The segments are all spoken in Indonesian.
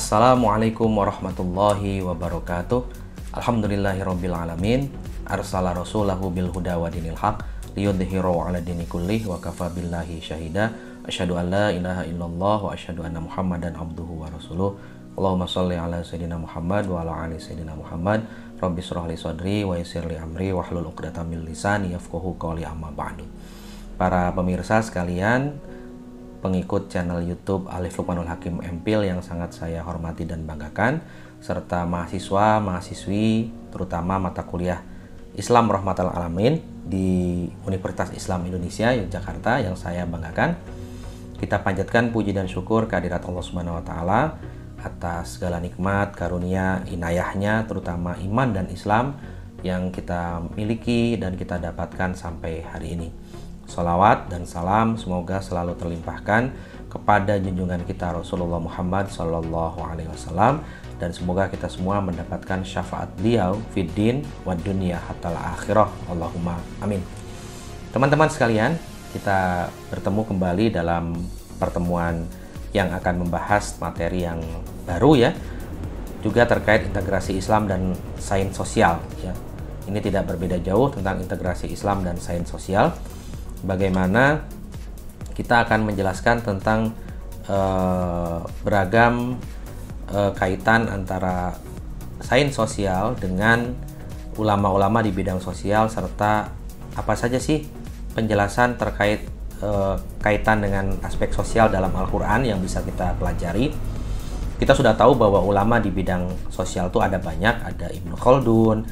Assalamualaikum warahmatullahi wabarakatuh. Alhamdulillahirabbil alamin. Arsala rasulahu bil huda wa dinil haq liyudhhirahu 'ala dini kullih wa kafa billahi syahida. Asyhadu an la ilaha illallah wa asyhadu anna Muhammadan abduhu wa rasuluh. Allahumma shalli ala sayyidina Muhammad wa ala ali sayyidina Muhammad. Rabbi shrah li sadri wa yassir li amri wahlul 'uqdatam min lisani yafqahu qawli, amma ba'du. Para pemirsa sekalian, pengikut channel YouTube Alif Lukmanul Hakim MPhil yang sangat saya hormati dan banggakan, serta mahasiswa, mahasiswi, terutama mata kuliah Islam Rahmatal Alamin di Universitas Islam Indonesia Yogyakarta yang saya banggakan. Kita panjatkan puji dan syukur kehadirat Allah Subhanahu wa taala atas segala nikmat, karunia, inayahnya, terutama iman dan Islam yang kita miliki dan kita dapatkan sampai hari ini. Salawat dan salam semoga selalu terlimpahkan kepada junjungan kita Rasulullah Muhammad Sallallahu Alaihi Wasallam, dan semoga kita semua mendapatkan syafaat beliau fid din wa dunya hatta akhirah. Allahumma amin. Teman-teman sekalian, kita bertemu kembali dalam pertemuan yang akan membahas materi yang baru ya, juga terkait integrasi Islam dan sains sosial ya. Ini tidak berbeda jauh tentang integrasi Islam dan sains sosial. Bagaimana kita akan menjelaskan tentang beragam kaitan antara sains sosial dengan ulama-ulama di bidang sosial, serta apa saja sih penjelasan terkait kaitan dengan aspek sosial dalam Al-Quran yang bisa kita pelajari. Kita sudah tahu bahwa ulama di bidang sosial itu ada banyak, ada Ibnu Khaldun,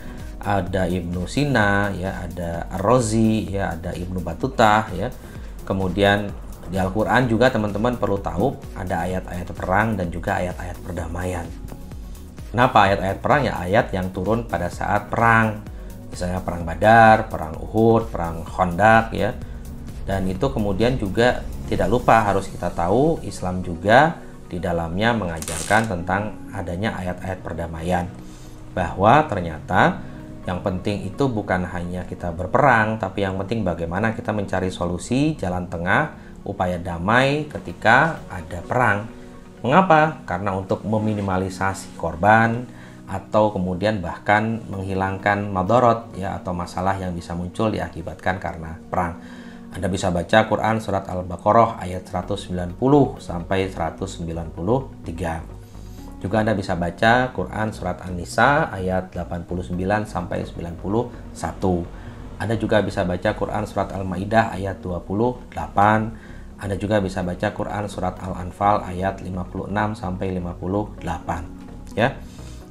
ada Ibnu Sina, ya, ada Ar-Razi, ya, ada Ibnu Batutah, ya. Kemudian di Al-Quran juga teman-teman perlu tahu ada ayat-ayat perang dan juga ayat-ayat perdamaian. Kenapa ayat-ayat perang? Ya, ayat yang turun pada saat perang, misalnya perang Badar, perang Uhud, perang Khandaq, ya. Dan itu kemudian juga tidak lupa harus kita tahu Islam juga di dalamnya mengajarkan tentang adanya ayat-ayat perdamaian, bahwa ternyata yang penting itu bukan hanya kita berperang, tapi yang penting bagaimana kita mencari solusi, jalan tengah, upaya damai ketika ada perang. Mengapa? Karena untuk meminimalisasi korban atau kemudian bahkan menghilangkan madorot ya, atau masalah yang bisa muncul diakibatkan karena perang. Anda bisa baca Quran surat Al-Baqarah ayat 190 sampai 193. Juga Anda bisa baca Quran surat An-Nisa ayat 89 sampai 91. Anda juga bisa baca Quran surat Al-Maidah ayat 28. Anda juga bisa baca Quran surat Al-Anfal ayat 56 sampai 58. Ya.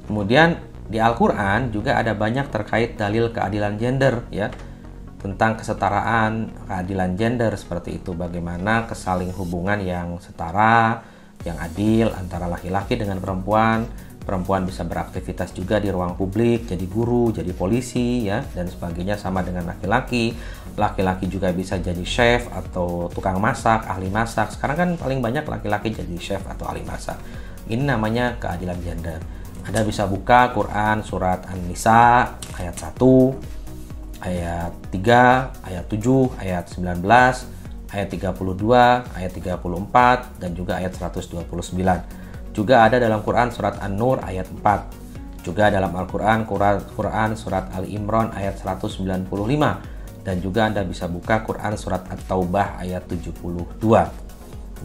Kemudian di Al-Quran juga ada banyak terkait dalil keadilan gender ya. Tentang kesetaraan, keadilan gender seperti itu, bagaimana kesaling hubungan yang setara, yang adil antara laki-laki dengan perempuan. Perempuan bisa beraktivitas juga di ruang publik, jadi guru, jadi polisi ya, dan sebagainya sama dengan laki-laki. Laki-laki juga bisa jadi chef atau tukang masak, ahli masak. Sekarang kan paling banyak laki-laki jadi chef atau ahli masak. Ini namanya keadilan gender. Anda bisa buka Quran surat An-Nisa ayat 1, ayat 3, ayat 7, ayat 19, ayat 32, ayat 34, dan juga ayat 129. Juga ada dalam Quran surat An-Nur ayat 4. Juga dalam Al-Quran Quran surat Al-Imran ayat 195. Dan juga Anda bisa buka Quran surat At-Taubah ayat 72.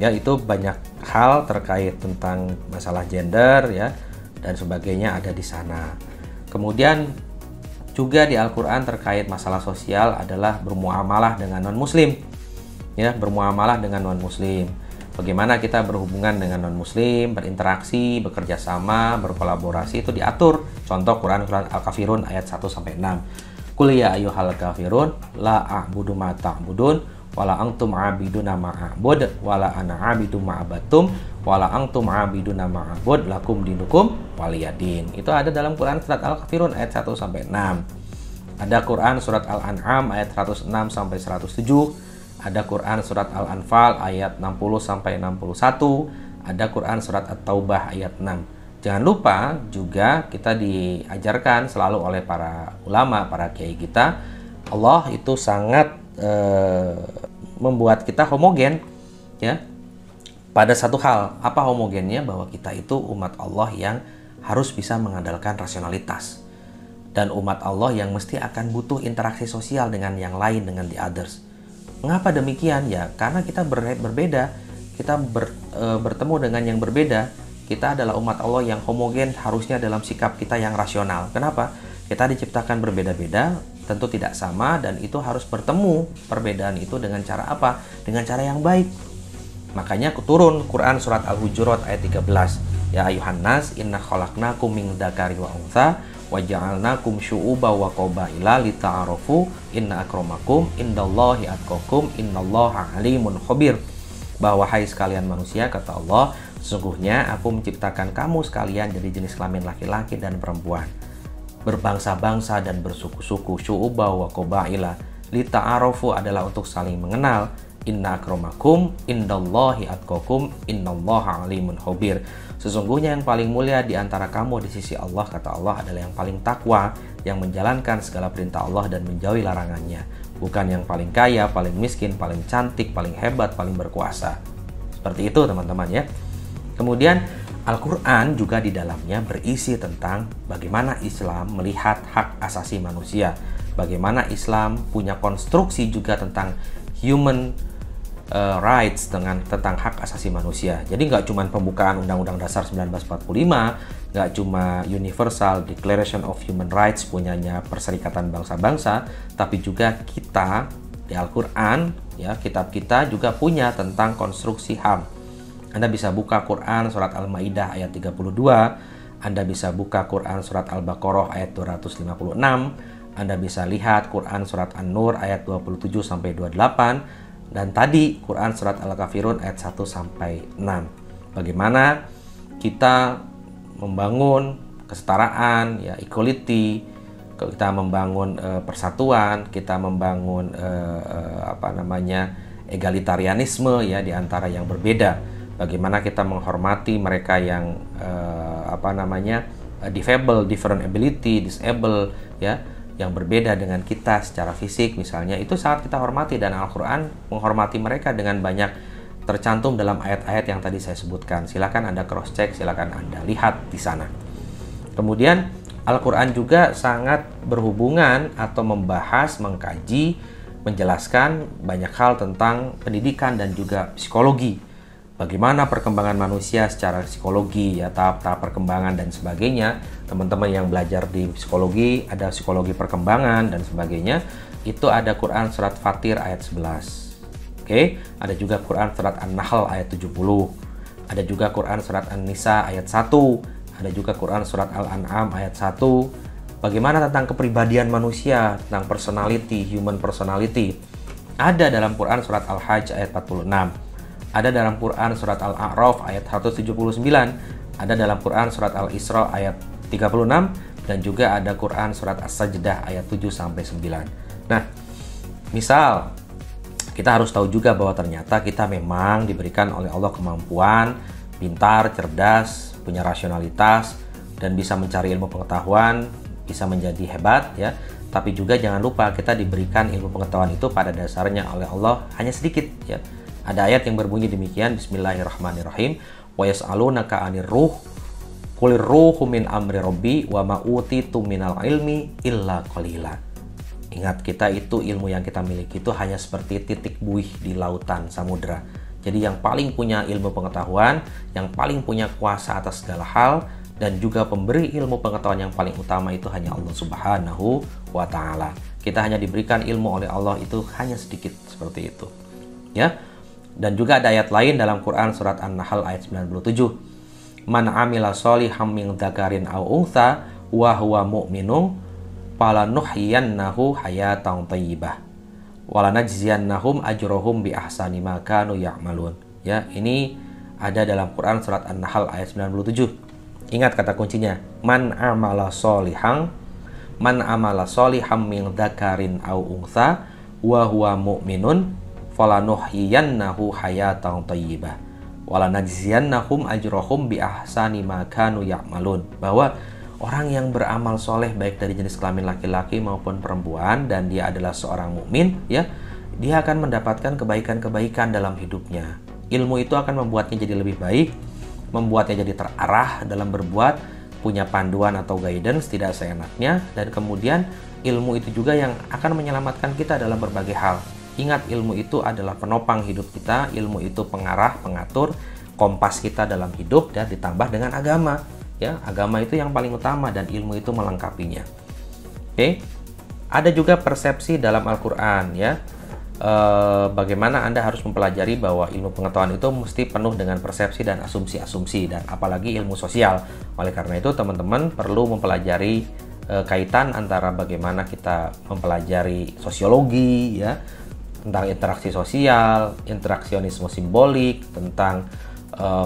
Ya, itu banyak hal terkait tentang masalah gender ya dan sebagainya ada di sana. Kemudian juga di Al-Quran terkait masalah sosial adalah bermuamalah dengan non-muslim. Ya, bermuamalah dengan non-muslim. Bagaimana kita berhubungan dengan non-muslim, berinteraksi, bekerja sama, berkolaborasi, itu diatur. Contoh Quran surat Al-Kafirun ayat 1-6. Qul ya ayyuhal kafirun la a'budu ma ta'budun wala antum 'abiduna ma a'bud wala ana 'abidu ma 'abattum wala antum 'abiduna ma a'bud lakum dinukum waliyadin. Itu ada dalam Quran surat Al-Kafirun ayat 1-6. Ada Quran surat Al-An'am ayat 106 sampai 107. Ada Quran surat Al-Anfal ayat 60 sampai 61. Ada Quran surat At-Taubah ayat 6. Jangan lupa juga kita diajarkan selalu oleh para ulama, para kiai kita, Allah itu sangat membuat kita homogen ya. pada satu hal, apa homogennya? Bahwa kita itu umat Allah yang harus bisa mengandalkan rasionalitas. Dan umat Allah yang mesti akan butuh interaksi sosial dengan yang lain, dengan the others. Mengapa demikian? Ya, karena kita berbeda, kita bertemu dengan yang berbeda. Kita adalah umat Allah yang homogen harusnya dalam sikap kita yang rasional. Kenapa? Kita diciptakan berbeda-beda, tentu tidak sama, dan itu harus bertemu perbedaan itu dengan cara apa? Dengan cara yang baik. Makanya turun Quran surat Al-Hujurat ayat 13. Ya ayuhan nas inna khalaqnakum min dzakari wa untha wa ja'alnakum syu'uba wa qabaila lita'arafu inna akramakum indallahi atqakum innallaha alimun khabir. Bahwa hai sekalian manusia, kata Allah, sesungguhnya aku menciptakan kamu sekalian dari jenis kelamin laki-laki dan perempuan, berbangsa-bangsa dan bersuku-suku. Syu'uba wa qabaila lita'arafu adalah untuk saling mengenal. Inna akramakum indallahi atqakum innallaha alimun khabir. Sesungguhnya yang paling mulia di antara kamu di sisi Allah, kata Allah, adalah yang paling takwa, yang menjalankan segala perintah Allah dan menjauhi larangannya. Bukan yang paling kaya, paling miskin, paling cantik, paling hebat, paling berkuasa. Seperti itu teman-teman ya. Kemudian Al-Quran juga di dalamnya berisi tentang bagaimana Islam melihat hak asasi manusia. Bagaimana Islam punya konstruksi juga tentang human rights, tentang hak asasi manusia. Jadi nggak cuma pembukaan Undang-Undang Dasar 1945, nggak cuma Universal Declaration of Human Rights punyanya Perserikatan Bangsa-Bangsa, tapi juga kita di Al-Quran, ya, kitab kita juga punya tentang konstruksi HAM. Anda bisa buka Quran surat Al-Maidah ayat 32, Anda bisa buka Quran surat Al-Baqarah ayat 256, Anda bisa lihat Quran surat An-Nur ayat 27 sampai 28. Dan tadi Quran surat Al-Kafirun ayat 1 sampai 6. Bagaimana kita membangun kesetaraan, ya, equality, kita membangun persatuan, kita membangun egalitarianisme, ya, di antara yang berbeda. Bagaimana kita menghormati mereka yang different ability, disable, ya, yang berbeda dengan kita secara fisik misalnya, itu sangat kita hormati, dan Al-Quran menghormati mereka dengan banyak tercantum dalam ayat-ayat yang tadi saya sebutkan. Silakan Anda cross check, silakan Anda lihat di sana. Kemudian Al-Quran juga sangat berhubungan atau membahas, mengkaji, menjelaskan banyak hal tentang pendidikan dan juga psikologi. Bagaimana perkembangan manusia secara psikologi, ya, tahap-tahap perkembangan dan sebagainya. Teman-teman yang belajar di psikologi, ada psikologi perkembangan dan sebagainya, itu ada Quran surat Fatir ayat 11. Oke, ada juga Quran surat An-Nahl ayat 70. Ada juga Quran surat An-Nisa ayat 1. Ada juga Quran surat Al-An'am ayat 1. Bagaimana tentang kepribadian manusia, tentang personality, human personality. Ada dalam Quran surat Al-Hajj ayat 46. Ada dalam Quran surat Al-A'raf ayat 179, ada dalam Quran surat Al-Isra ayat 36, dan juga ada Quran surat As-Sajdah ayat 7 sampai 9. Nah, misal kita harus tahu juga bahwa ternyata kita memang diberikan oleh Allah kemampuan, pintar, cerdas, punya rasionalitas, dan bisa mencari ilmu pengetahuan, bisa menjadi hebat, ya. Tapi juga jangan lupa kita diberikan ilmu pengetahuan itu pada dasarnya oleh Allah hanya sedikit, ya. Ada ayat yang berbunyi demikian, Bismillahirrahmanirrahim, wa yas'alunaka 'anir ruh qulir ruhu min amri rabbi wa ma utitu minal ilmi illa qalila. Ingat, kita itu ilmu yang kita miliki itu hanya seperti titik buih di lautan samudra. Jadi yang paling punya ilmu pengetahuan, yang paling punya kuasa atas segala hal, dan juga pemberi ilmu pengetahuan yang paling utama itu hanya Allah Subhanahu wa Ta'ala. Kita hanya diberikan ilmu oleh Allah itu hanya sedikit, seperti itu, ya. Dan juga ada ayat lain dalam Quran surat An-Nahl ayat 97. Man amila sholihan min dzakarin aw untha wa huwa mu'minun falanuhyiyannahu hayatan thayyibah wa lanajziyannahum ajrahum bi ahsani ma kanu ya'malun. Ya, ini ada dalam Quran surat An-Nahl ayat 97. Ingat kata kuncinya, man amala sholihan min dzakarin aw untha wa huwa mu'minun falanuhyiyannahu hayatan thayyibah walanajziyannahum ajrahum bi ahsani ma kanu ya'malun. Bahwa orang yang beramal soleh baik dari jenis kelamin laki-laki maupun perempuan, dan dia adalah seorang mukmin, ya, dia akan mendapatkan kebaikan-kebaikan dalam hidupnya. Ilmu itu akan membuatnya jadi lebih baik, membuatnya jadi terarah dalam berbuat, punya panduan atau guidance tidak seenaknya, dan kemudian ilmu itu juga yang akan menyelamatkan kita dalam berbagai hal. Ingat, ilmu itu adalah penopang hidup kita, ilmu itu pengarah, pengatur, kompas kita dalam hidup, dan ditambah dengan agama. Ya, agama itu yang paling utama dan ilmu itu melengkapinya. Oke. Ada juga persepsi dalam Al-Qur'an ya. Bagaimana Anda harus mempelajari bahwa ilmu pengetahuan itu mesti penuh dengan persepsi dan asumsi-asumsi, dan apalagi ilmu sosial. Oleh karena itu teman-teman perlu mempelajari kaitan antara bagaimana kita mempelajari sosiologi ya, tentang interaksi sosial, interaksionisme simbolik, tentang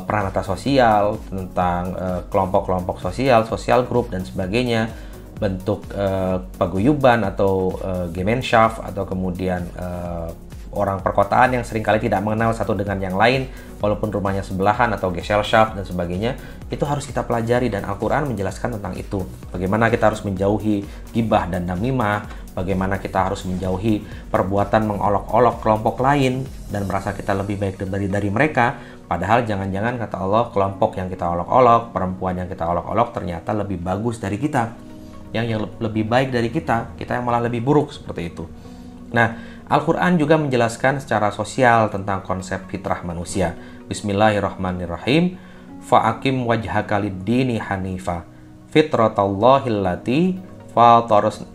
peranata sosial, tentang kelompok-kelompok sosial, social group dan sebagainya, bentuk paguyuban atau Gemeinschaft, atau kemudian orang perkotaan yang seringkali tidak mengenal satu dengan yang lain walaupun rumahnya sebelahan, atau Gesellschaft dan sebagainya. Itu harus kita pelajari dan Al-Quran menjelaskan tentang itu. Bagaimana kita harus menjauhi gibah dan namimah, bagaimana kita harus menjauhi perbuatan mengolok-olok kelompok lain dan merasa kita lebih baik dari mereka, padahal jangan-jangan kata Allah kelompok yang kita olok-olok, perempuan yang kita olok-olok ternyata lebih bagus dari kita, yang lebih baik dari kita yang malah lebih buruk, seperti itu. Nah, Al-Quran juga menjelaskan secara sosial tentang konsep fitrah manusia. Bismillahirrahmanirrahim. Fa'akim wajhaka lid-dini hanifa fitratallahil lati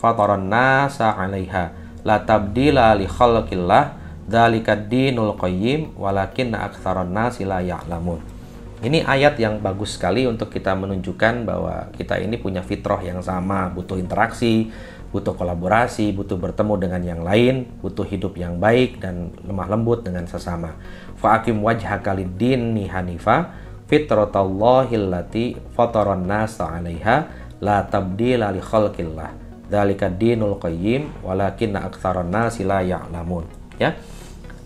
fataran nasa 'alaiha la tabdila li khalqillah dzalikad dinul qayyim walakinna aktsaran nasi la ya'lamun. Ini ayat yang bagus sekali untuk kita menunjukkan bahwa kita ini punya fitrah yang sama, butuh interaksi, butuh kolaborasi, butuh bertemu dengan yang lain, butuh hidup yang baik dan lemah lembut dengan sesama. Fa'akim wajhaka lid-dini hanifa fitratallahil lati fataran nasa 'alaiha la tabdila li khalqillah dzalikad dinul qayyim walakinna aktsaran nasi la ya'lamun. Ya.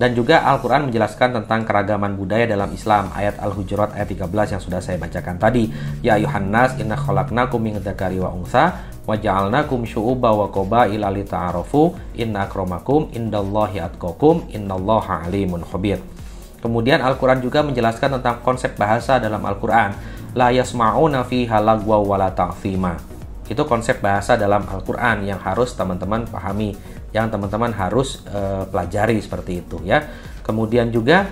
Dan juga Al-Quran menjelaskan tentang keragaman budaya dalam Islam. Ayat Al-Hujurat ayat 13 yang sudah saya bacakan tadi. Ya ayuhan nas inna khalaqnakum min dzakari wa untha wa ja'alnakum syu'uban wa qabaila lita'arafu inna akramakum indallahi atqakum innallaha alimun khabir. Kemudian Al-Quran juga menjelaskan tentang konsep bahasa dalam Al-Quran. La yasma'una fiha lagwa wa la ta'thima. Itu konsep bahasa dalam Al-Quran yang harus teman-teman pahami, yang teman-teman harus pelajari seperti itu ya. Kemudian juga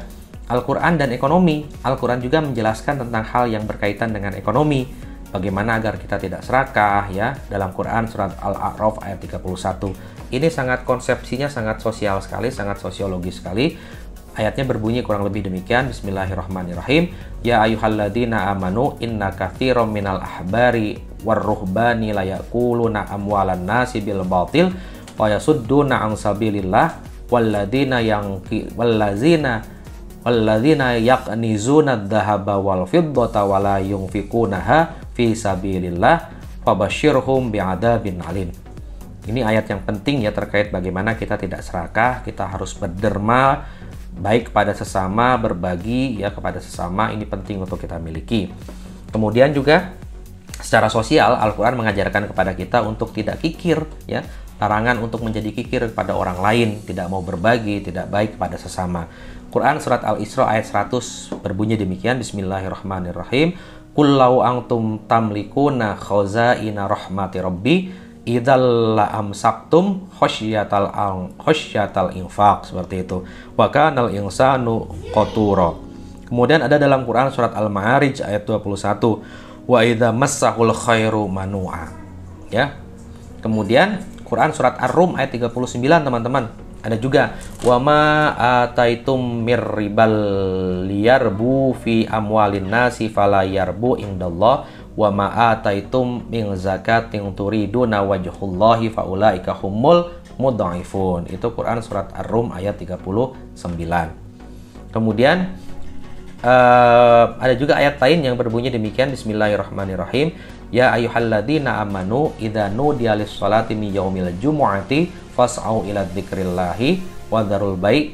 Al-Quran dan ekonomi. Al-Quran juga menjelaskan tentang hal yang berkaitan dengan ekonomi. Bagaimana agar kita tidak serakah ya. Dalam Quran surat Al-A'raf ayat 31. Ini sangat konsepsinya sangat sosial sekali, sangat sosiologis sekali. Ayatnya berbunyi kurang lebih demikian. Bismillahirrahmanirrahim. Ya ayyuhalladzina amanu inna katsiran minal ahbari warruhbani la ya'kuluna amwalan nasi bil batil wa yasudduna an sabilillah walladzina yaqnizuna adh-dhahaba wal fiddata wa la yunfikunaha fi sabilillah fabashshirhum bi'adzabin alim. Ini ayat yang penting ya, terkait bagaimana kita tidak serakah, kita harus berderma baik kepada sesama, berbagi ya kepada sesama. Ini penting untuk kita miliki. Kemudian juga secara sosial Al-Quran mengajarkan kepada kita untuk tidak kikir ya. Larangan untuk menjadi kikir kepada orang lain, tidak mau berbagi, tidak baik kepada sesama. Quran surat Al-Isra ayat 100 berbunyi demikian. Bismillahirrahmanirrahim. Qul law antum tamlikuna khazaina rahmati rabbi idzal la amsaktum khasyatal infaq, seperti itu. Wa kanal insanu qatura. Kemudian ada dalam Quran surat Al-Ma'arij ayat 21. Wa idza massahul khairu manu'a. Ya. Kemudian Quran surat Ar-Rum ayat 39 teman-teman. Ada juga wa ma ataitum mir ribal liyarbu fi amwalin nasi fala yarbu indallah wa ma ataitum min zakatin turiduna wajhullahi faulaika humul mudhaifun. Itu Quran surat Ar-Rum ayat 39. Kemudian ada juga ayat lain yang berbunyi demikian. Bismillahirrahmanirrahim. Ya ayyuhalladzina amanu idza nudiya lis-sholati min yaumil jumu'ati fas'au ila dzikrillahi wa dzarul bai'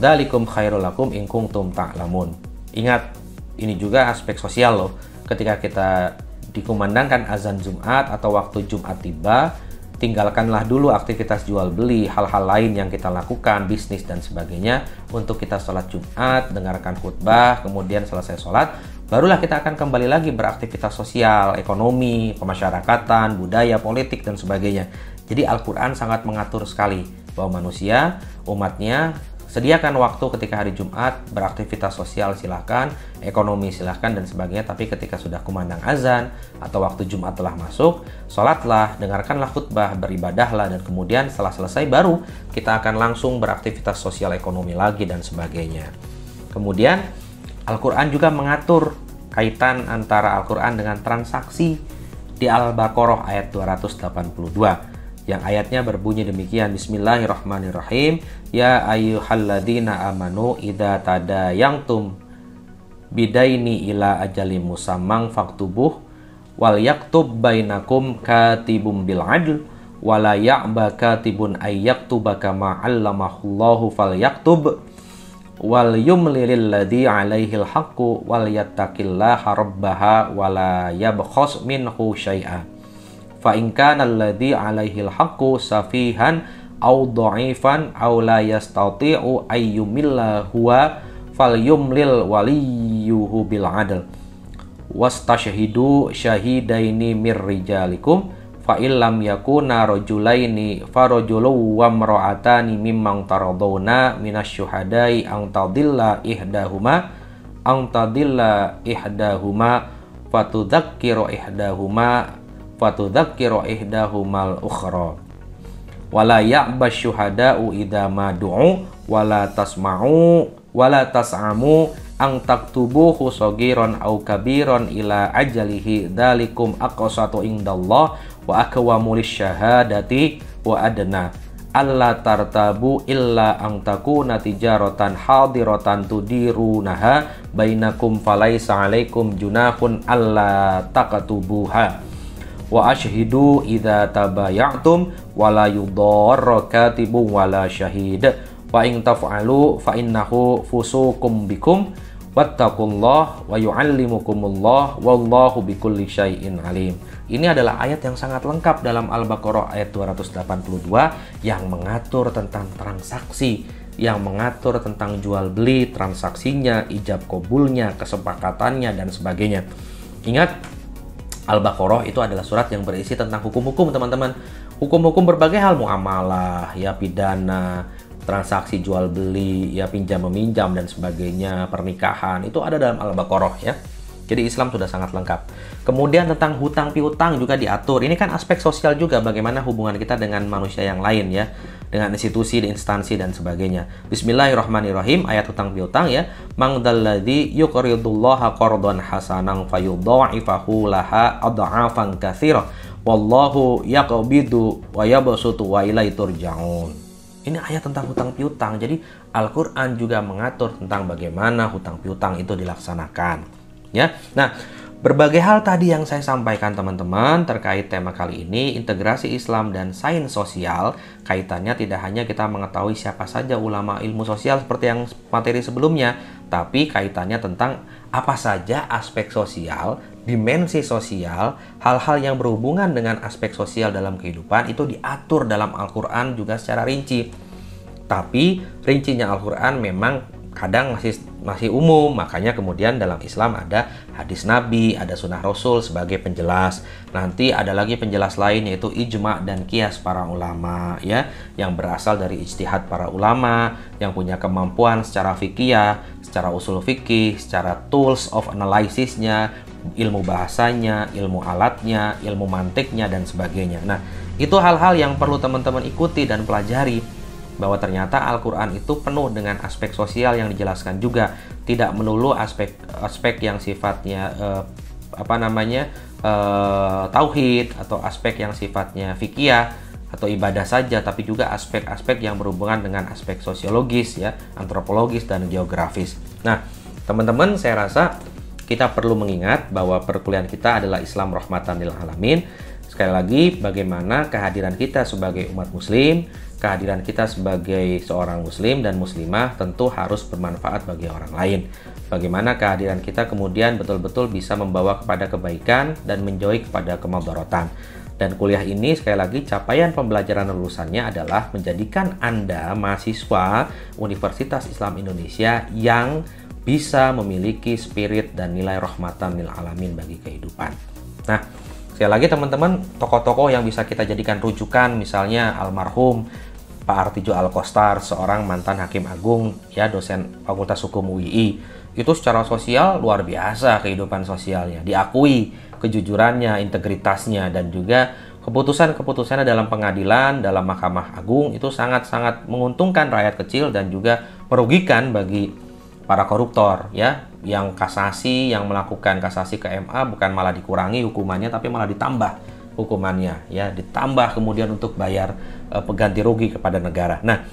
dzalikum khairul lakum in kuntum ta'lamun. Ingat, ini juga aspek sosial loh. Ketika kita dikumandangkan azan Jumat atau waktu Jumat tiba, tinggalkanlah dulu aktivitas jual beli, hal-hal lain yang kita lakukan, bisnis dan sebagainya, untuk kita sholat Jumat, dengarkan khutbah, kemudian selesai sholat, barulah kita akan kembali lagi beraktivitas sosial, ekonomi, pemasyarakatan, budaya, politik dan sebagainya. Jadi Al-Quran sangat mengatur sekali bahwa manusia, umatnya, sediakan waktu ketika hari Jumat, beraktivitas sosial silahkan, ekonomi silahkan dan sebagainya. Tapi ketika sudah kumandang azan atau waktu Jumat telah masuk, sholatlah, dengarkanlah khutbah, beribadahlah, dan kemudian setelah selesai baru kita akan langsung beraktivitas sosial ekonomi lagi dan sebagainya. Kemudian Al-Quran juga mengatur kaitan antara Al-Quran dengan transaksi di Al-Baqarah ayat 282. Yang ayatnya berbunyi demikian, Bismillahirrahmanirrahim, Ya ayyuhalladzina amanu idza tadayangtum bidaini ila ajalim musammang faktubuh wal yaktub bainakum katibum bil adl wala ya'ba katibun ayyaktuba kama 'allamahullahu falyaktub wal yumlilil ladzi 'alaihil haqqu wal yattaqillaha rabbaha wala yabkhas minhu syai'a. Fa in kana alladzi 'alaihil haqqu safihan aw dha'ifan aw la yastati'u ayyumilla huwa falyumlil waliyuhu bil 'adl wastashhidu syahidaini mir rijalikum fa illam yakuna rajulaini farajulun wa imra'atani mimman taradawna minasyuhada'i an tadilla ihdahuma fatudzakiru ihdahumal ukhra wala ya'ba syuhada'u idza ma du'u wala tas'amu ang taktubuhu sagiran aw kabiran ila ajalihi dzalikum aqsatu indallah wa aqwamu lisyahadati wa adna alla tartabu illa ang takuna tijaratan hadiratan tudirunaha bainakum falaisa alaikum junahun alla taqtubuha wa ashhidu idza tabaya'tum wala yudarra katibun wala syahid wa in taf'alu fa innahu fusukum bikum wattaqullah wa yu'allimukumullah wallahu bikulli syai'in alim. Ini adalah ayat yang sangat lengkap dalam Al-Baqarah ayat 282 yang mengatur tentang transaksi, yang mengatur tentang jual beli, transaksinya, ijab kabulnya, kesepakatannya dan sebagainya. Ingat, Al-Baqarah itu adalah surat yang berisi tentang hukum-hukum, teman-teman. Hukum-hukum berbagai hal, muamalah, ya pidana, transaksi jual beli, ya pinjam meminjam dan sebagainya, pernikahan, itu ada dalam Al-Baqarah ya. Jadi Islam sudah sangat lengkap. Kemudian tentang hutang piutang juga diatur. Ini kan aspek sosial juga, bagaimana hubungan kita dengan manusia yang lain ya, dengan institusi, instansi dan sebagainya. Bismillahirrahmanirrahim, ayat hutang piutang ya. Mangdalladzi yuqridullaha qardan hasanan fayudha'ifahu laha adha'afan katsira wallahu yaqbidu wa yabsutu wa ilaihi turja'un. Ini ayat tentang hutang piutang. Jadi Al-Qur'an juga mengatur tentang bagaimana hutang piutang itu dilaksanakan. Ya. Nah, berbagai hal tadi yang saya sampaikan teman-teman terkait tema kali ini, integrasi Islam dan sains sosial, kaitannya tidak hanya kita mengetahui siapa saja ulama ilmu sosial seperti yang materi sebelumnya, tapi kaitannya tentang apa saja aspek sosial, dimensi sosial, hal-hal yang berhubungan dengan aspek sosial dalam kehidupan itu diatur dalam Al-Quran juga secara rinci. Tapi rincinya Al-Quran memang kadang masih umum, makanya kemudian dalam Islam ada hadis Nabi, ada sunnah Rasul sebagai penjelas. Nanti ada lagi penjelas lain yaitu ijma dan qiyas para ulama ya, yang berasal dari ijtihad para ulama yang punya kemampuan secara fikih, secara usul fikih, secara tools of analysisnya, ilmu bahasanya, ilmu alatnya, ilmu mantiknya dan sebagainya. Nah, itu hal-hal yang perlu teman-teman ikuti dan pelajari, bahwa ternyata Al-Quran itu penuh dengan aspek sosial yang dijelaskan juga, tidak melulu aspek yang sifatnya tauhid atau aspek yang sifatnya fikih atau ibadah saja, tapi juga aspek-aspek yang berhubungan dengan aspek sosiologis ya, antropologis dan geografis. Nah, teman-teman, saya rasa kita perlu mengingat bahwa perkuliahan kita adalah Islam rahmatan lil alamin. Sekali lagi, bagaimana kehadiran kita sebagai umat muslim, kehadiran kita sebagai seorang muslim dan muslimah tentu harus bermanfaat bagi orang lain. Bagaimana kehadiran kita kemudian betul-betul bisa membawa kepada kebaikan dan menjauhi kepada kemudaratan. Dan kuliah ini sekali lagi capaian pembelajaran lulusannya adalah menjadikan Anda mahasiswa Universitas Islam Indonesia yang bisa memiliki spirit dan nilai rahmatan lil alamin bagi kehidupan. Nah, sekali lagi teman-teman, tokoh-tokoh yang bisa kita jadikan rujukan, misalnya almarhum Pak Artijo Alkostar, seorang mantan Hakim Agung, ya, dosen Fakultas Hukum UII. Itu secara sosial luar biasa kehidupan sosialnya, diakui kejujurannya, integritasnya, dan juga keputusan-keputusannya dalam pengadilan, dalam Mahkamah Agung itu sangat-sangat menguntungkan rakyat kecil dan juga merugikan bagi para koruptor, ya, yang kasasi, yang melakukan kasasi ke MA bukan malah dikurangi hukumannya tapi malah ditambah hukumannya, ya, ditambah kemudian untuk bayar pengganti rugi kepada negara. Nah,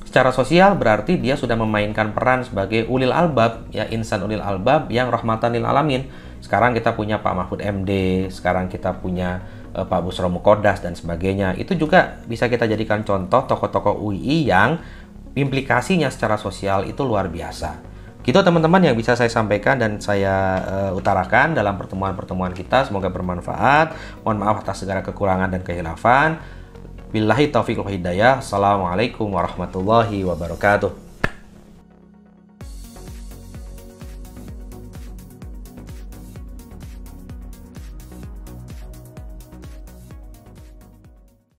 secara sosial berarti dia sudah memainkan peran sebagai ulil albab, ya, insan ulil albab yang rahmatan lil alamin. Sekarang kita punya Pak Mahfud MD, sekarang kita punya Pak Busro Mukodas dan sebagainya. Itu juga bisa kita jadikan contoh tokoh-tokoh UII yang implikasinya secara sosial itu luar biasa. Gitu teman-teman yang bisa saya sampaikan dan saya utarakan dalam pertemuan-pertemuan kita. Semoga bermanfaat. Mohon maaf atas segala kekurangan dan kehilafan. Billahi taufiq wal hidayah. Assalamualaikum warahmatullahi wabarakatuh.